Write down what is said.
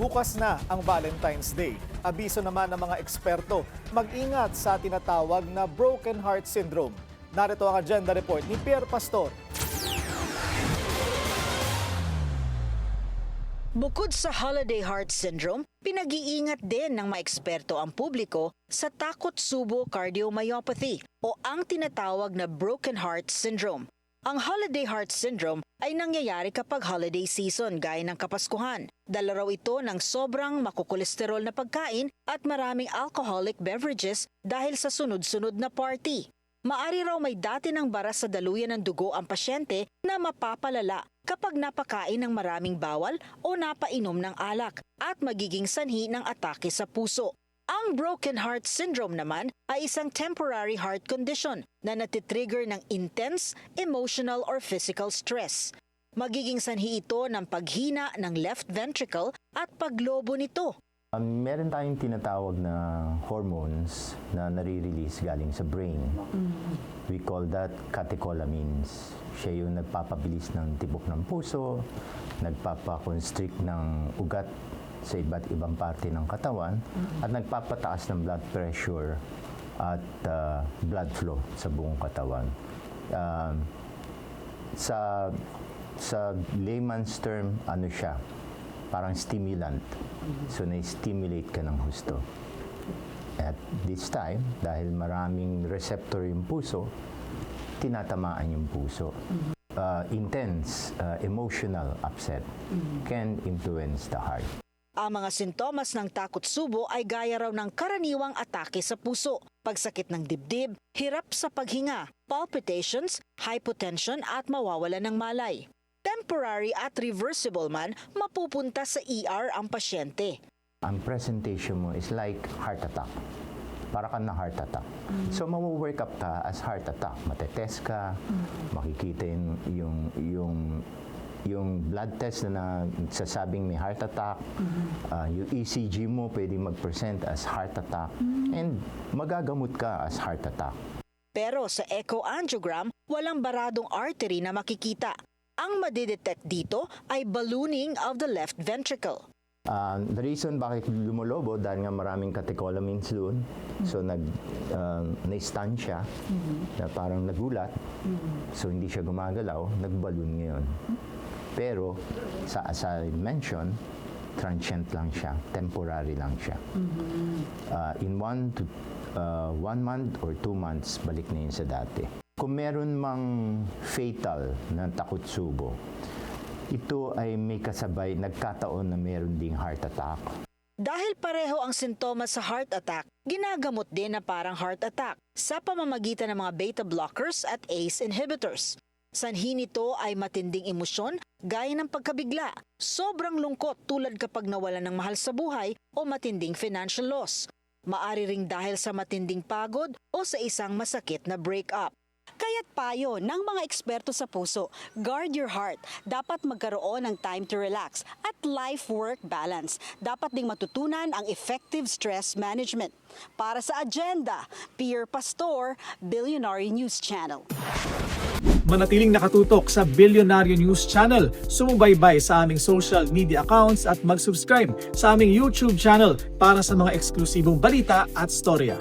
Bukas na ang Valentine's Day. Abiso naman ng mga eksperto, mag-ingat sa tinatawag na broken heart syndrome. Narito ang agenda report ni Pierre Pastor. Bukod sa holiday heart syndrome, pinag-iingat din ng mga eksperto ang publiko sa Takotsubo cardiomyopathy o ang tinatawag na broken heart syndrome. Ang holiday heart syndrome ay nangyayari kapag holiday season gaya ng Kapaskuhan. Dala raw ito ng sobrang makukolesterol na pagkain at maraming alcoholic beverages dahil sa sunod-sunod na party. Maari raw may dati ng bara sa daluyan ng dugo ang pasyente na mapapalala kapag napakain ng maraming bawal o napainom ng alak at magiging sanhi ng atake sa puso. Ang broken heart syndrome naman ay isang temporary heart condition na natitrigger ng intense, emotional or physical stress. Magiging sanhi ito ng paghina ng left ventricle at paglobo nito. Meron tayong tinatawag na hormones na nare-release galing sa brain. We call that catecholamines. Siya yung nagpapabilis ng tibok ng puso, nagpapaconstrict ng ugat sa iba't ibang parte ng katawan, at nagpapataas ng blood pressure at blood flow sa buong katawan. Sa layman's term, ano siya? Parang stimulant. So, na-stimulate ka ng husto. At this time, dahil maraming receptor yung puso, tinatamaan yung puso. Intense, emotional upset can influence the heart. Ang mga sintomas ng Takotsubo ay gaya raw ng karaniwang atake sa puso, pagsakit ng dibdib, hirap sa paghinga, palpitations, hypotension at mawawala ng malay. Temporary at reversible man, mapupunta sa ER ang pasyente. Ang presentation mo is like heart attack. Para kang na heart attack. So, mawo-work up ka as heart attack. Matetest ka, makikita yung blood test na nagsasabing may heart attack, yung ECG mo pwedeng mag-present as heart attack, and magagamot ka as heart attack. Pero sa echoangiogram, walang baradong artery na makikita. Ang madidetect dito ay ballooning of the left ventricle. The reason bakit lumolobo, dahil nga maraming catecholamines doon, so na-stun siya, na parang nagulat, so hindi siya gumagalaw, nag-balloon ngayon. Pero, as I mentioned, transient lang siya, temporary lang siya. In 1 month or 2 months, balik na yun sa dati. Kung meron mang fatal na Takotsubo, ito ay may kasabay, nagkataon na meron ding heart attack. Dahil pareho ang sintomas sa heart attack, ginagamot din na parang heart attack sa pamamagitan ng mga beta blockers at ACE inhibitors. Sanhi nito ay matinding emosyon gaya ng pagkabigla, sobrang lungkot tulad kapag nawalan ng mahal sa buhay o matinding financial loss. Maari ring dahil sa matinding pagod o sa isang masakit na breakup. Kaya't payo ng mga eksperto sa puso, guard your heart. Dapat magkaroon ng time to relax at life-work balance. Dapat ding matutunan ang effective stress management. Para sa Agenda, Pierre Pastor, Billionaire News Channel. Manatiling nakatutok sa Billionaire News Channel. Sumubaybay sa aming social media accounts at mag-subscribe sa aming YouTube channel para sa mga eksklusibong balita at storya.